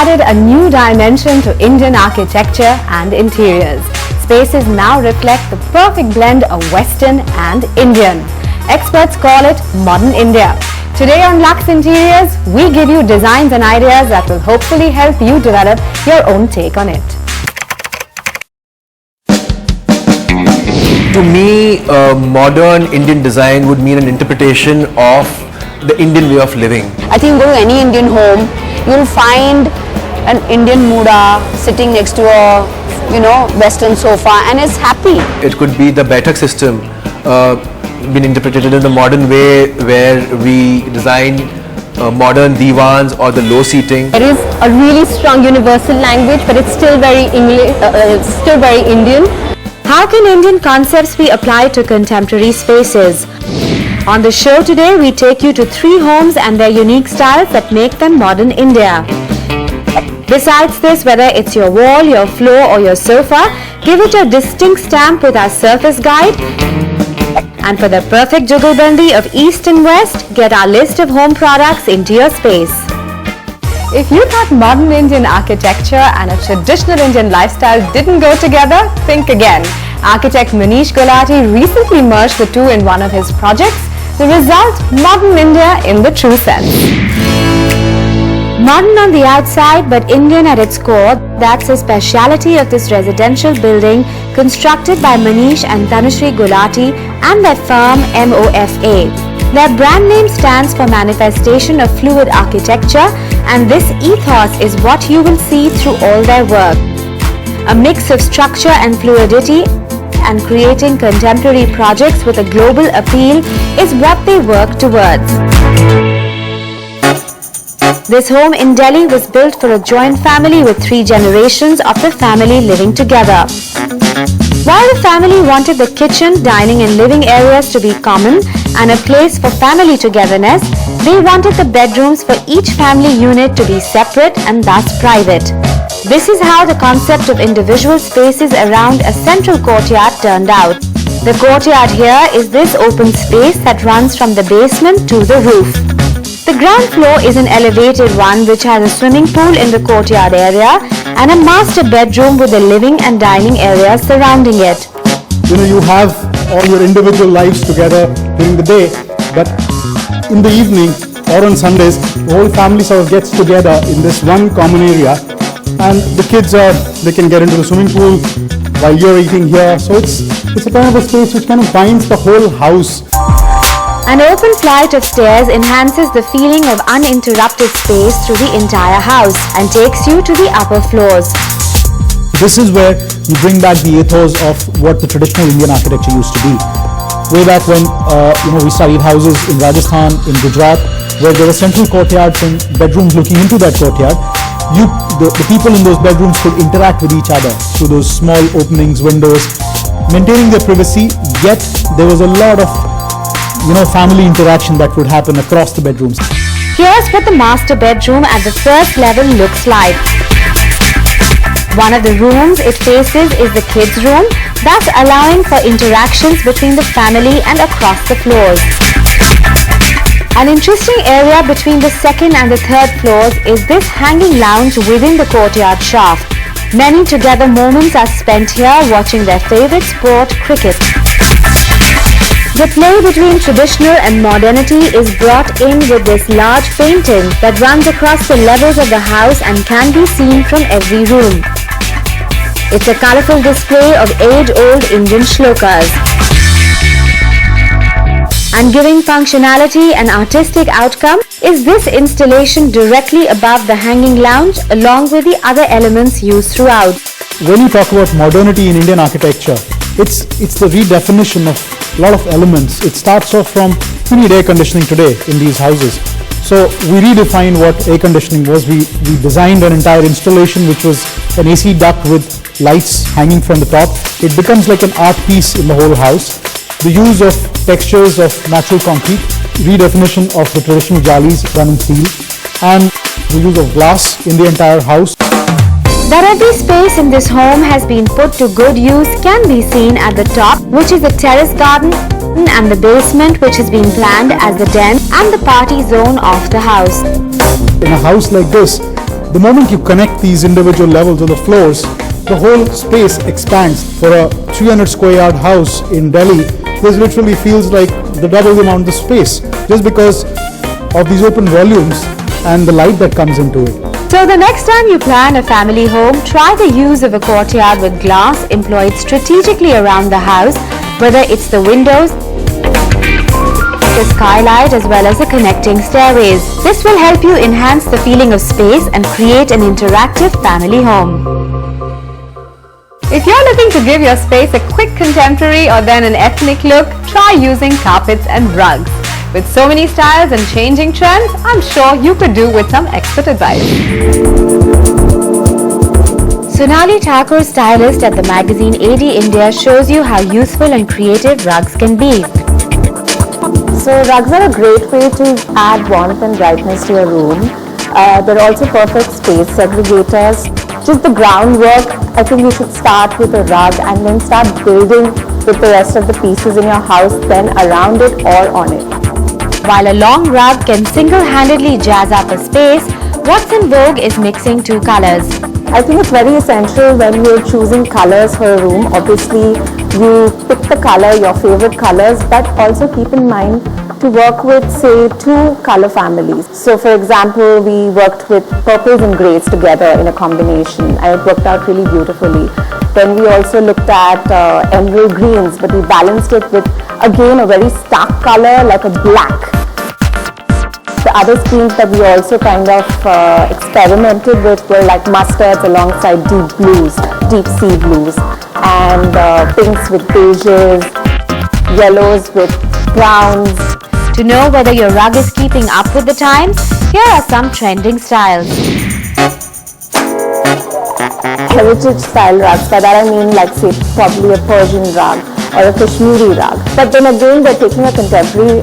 added a new dimension to Indian architecture and interiors. Spaces now reflect the perfect blend of Western and Indian. Experts call it Modern India. Today on Luxe Interiors, we give you designs and ideas that will hopefully help you develop your own take on it. To me, modern Indian design would mean an interpretation of the Indian way of living. I think go to any Indian home, you'll find an Indian Muda sitting next to a Western sofa and is happy. It could be the Baitak system been interpreted in the modern way, where we design modern divans or the low seating. There is a really strong universal language, but it's still very English, still very Indian. How can Indian concepts be applied to contemporary spaces? On the show today, we take you to 3 homes and their unique styles that make them modern India. Besides this, whether it's your wall, your floor or your sofa, give it a distinct stamp with our surface guide. And for the perfect jugalbandi of East and West, get our list of home products into your space. If you thought modern Indian architecture and a traditional Indian lifestyle didn't go together, think again. Architect Manish Gulati recently merged the two in one of his projects. The result, modern India in the true sense. Modern on the outside but Indian at its core, that's the speciality of this residential building constructed by Manish and Tanushree Gulati and their firm MOFA. Their brand name stands for Manifestation of Fluid Architecture, and this ethos is what you will see through all their work. A mix of structure and fluidity and creating contemporary projects with a global appeal is what they work towards. This home in Delhi was built for a joint family with 3 generations of the family living together. While the family wanted the kitchen, dining and living areas to be common and a place for family togetherness, they wanted the bedrooms for each family unit to be separate and thus private. This is how the concept of individual spaces around a central courtyard turned out. The courtyard here is this open space that runs from the basement to the roof. The ground floor is an elevated one which has a swimming pool in the courtyard area and a master bedroom with the living and dining areas surrounding it. You have all your individual lives together during the day, but in the evening or on Sundays, the whole family sort of gets together in this one common area, and the kids they can get into the swimming pool while you're eating here. So it's a kind of a space which kind of binds the whole house. An open flight of stairs enhances the feeling of uninterrupted space through the entire house and takes you to the upper floors. This is where you bring back the ethos of what the traditional Indian architecture used to be. Way back when we studied houses in Rajasthan, in Gujarat, where there were central courtyards and bedrooms looking into that courtyard. The people in those bedrooms could interact with each other through those small openings, windows, maintaining their privacy, yet there was a lot of family interaction that would happen across the bedrooms. Here's what the master bedroom at the first level looks like. One of the rooms it faces is the kids' room, thus allowing for interactions between the family and across the floors. An interesting area between the second and the third floors is this hanging lounge within the courtyard shaft. Many together moments are spent here watching their favorite sport, cricket. The play between traditional and modernity is brought in with this large painting that runs across the levels of the house and can be seen from every room. It's a colorful display of age-old Indian shlokas. And giving functionality and artistic outcome is this installation directly above the hanging lounge along with the other elements used throughout. When you talk about modernity in Indian architecture, it's the redefinition of a lot of elements. It starts off from, you need air conditioning today in these houses. So we redefined what air conditioning was. We designed an entire installation which was an AC duct with lights hanging from the top. It becomes like an art piece in the whole house. The use of textures of natural concrete, redefinition of the traditional jalis done in steel, and the use of glass in the entire house. That every space in this home has been put to good use can be seen at the top, which is the terrace garden, and the basement, which has been planned as the den and the party zone of the house. In a house like this, the moment you connect these individual levels of the floors, the whole space expands. For a 300 square yard house in Delhi, this literally feels like the double the amount of space, just because of these open volumes and the light that comes into it. So the next time you plan a family home, try the use of a courtyard with glass employed strategically around the house, whether it's the windows, the skylight, as well as the connecting stairways. This will help you enhance the feeling of space and create an interactive family home. If you're looking to give your space a quick contemporary or then an ethnic look, try using carpets and rugs. With so many styles and changing trends, I'm sure you could do with some expert advice. Sonali Thakur, stylist at the magazine AD India, shows you how useful and creative rugs can be. So rugs are a great way to add warmth and brightness to your room. They're also perfect space segregators. Just the groundwork, I think you should start with a rug and then start building with the rest of the pieces in your house, then around it or on it. While a long rug can single-handedly jazz up a space, what's in vogue is mixing two colors. I think it's very essential when you're choosing colors for a room. Obviously, you pick the color, your favorite colors, but also keep in mind to work with, say, two color families. So, for example, we worked with purples and greys together in a combination, and it worked out really beautifully. Then we also looked at emerald greens, but we balanced it with, again, a very stark color like a black. The other schemes that we also kind of experimented with were like mustards alongside deep blues, deep sea blues, and pinks with beiges, yellows with browns. To know whether your rug is keeping up with the times, here are some trending styles. Heritage style rugs, by that I mean like say probably a Persian rug or a Kashmiri rug. But then again they're taking a contemporary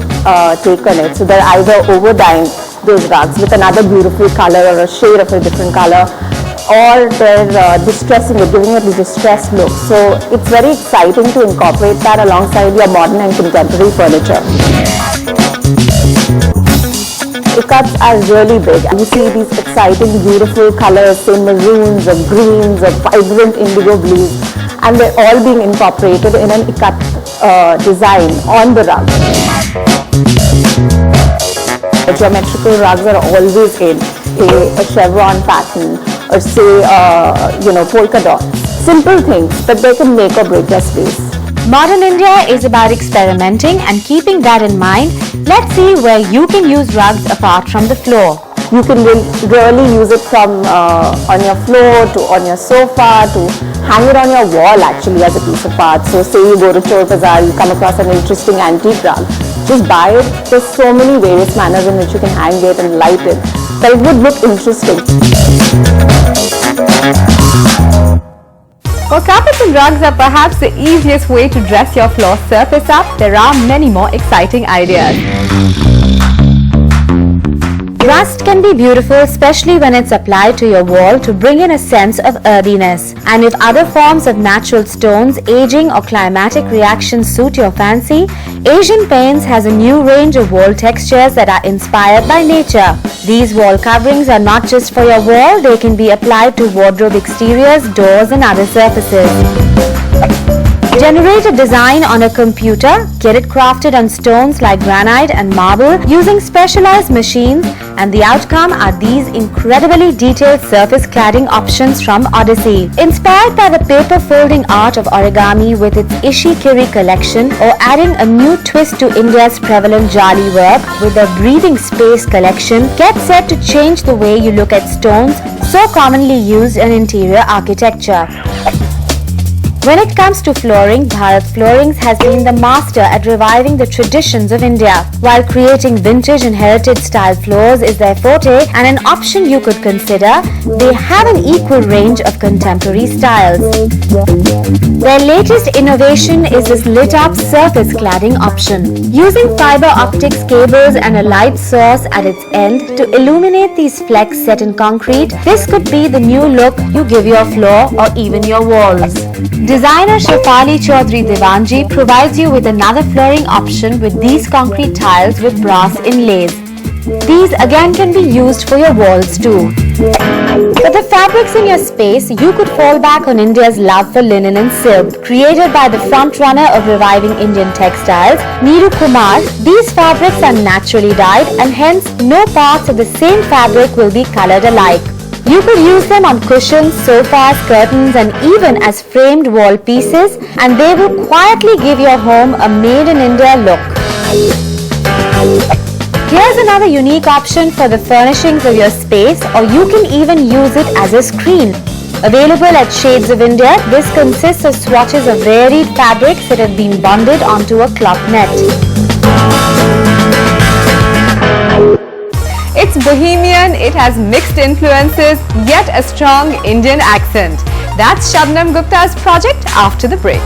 take on it. So they're either over-dyeing those rugs with another beautiful color or a shade of a different color, or they're distressing it, giving it a distressed look. So it's very exciting to incorporate that alongside your modern and contemporary furniture. Cuts are really big. You see these exciting, beautiful colors, say maroons or greens or vibrant indigo blues, and they're all being incorporated in an ikat design on the rug. Geometrical rugs are always in a chevron pattern or say, polka dots. Simple things, but they can make or break your space. Modern India is about experimenting, and keeping that in mind, let's see where you can use rugs apart from the floor. You can really use it from on your floor to on your sofa to hang it on your wall actually as a piece of art. So say you go to Chor Bazaar, you come across an interesting antique rug, just buy it. There's so many various manners in which you can hang it and light it, but it would look interesting. While carpets and rugs are perhaps the easiest way to dress your floor surface up, there are many more exciting ideas. Rust can be beautiful, especially when it's applied to your wall to bring in a sense of earthiness. And if other forms of natural stones, aging or climatic reactions suit your fancy, Asian Paints has a new range of wall textures that are inspired by nature. These wall coverings are not just for your wall, they can be applied to wardrobe exteriors, doors and other surfaces. Generate a design on a computer, get it crafted on stones like granite and marble using specialized machines, and the outcome are these incredibly detailed surface cladding options from ODYSSEY. Inspired by the paper folding art of origami with its Ishikiri collection, or adding a new twist to India's prevalent jali work with their breathing space collection, get set to change the way you look at stones so commonly used in interior architecture. When it comes to flooring, Bharat Floorings has been the master at reviving the traditions of India. While creating vintage and heritage style floors is their forte and an option you could consider, they have an equal range of contemporary styles. Their latest innovation is this lit up surface cladding option. Using fiber optics cables and a light source at its end to illuminate these flecks set in concrete, this could be the new look you give your floor or even your walls. Designer Shefali Chaudhary Devanji provides you with another flooring option with these concrete tiles with brass inlays. These again can be used for your walls too. For the fabrics in your space, you could fall back on India's love for linen and silk. Created by the frontrunner of reviving Indian textiles, Neeru Kumar, these fabrics are naturally dyed and hence no parts of the same fabric will be colored alike. You could use them on cushions, sofas, curtains and even as framed wall pieces, and they will quietly give your home a made in India look. Here's another unique option for the furnishings of your space, or you can even use it as a screen. Available at Shades of India, this consists of swatches of varied fabrics that have been bonded onto a cloth net. It's bohemian, it has mixed influences, yet a strong Indian accent. That's Shabnam Gupta's project after the break.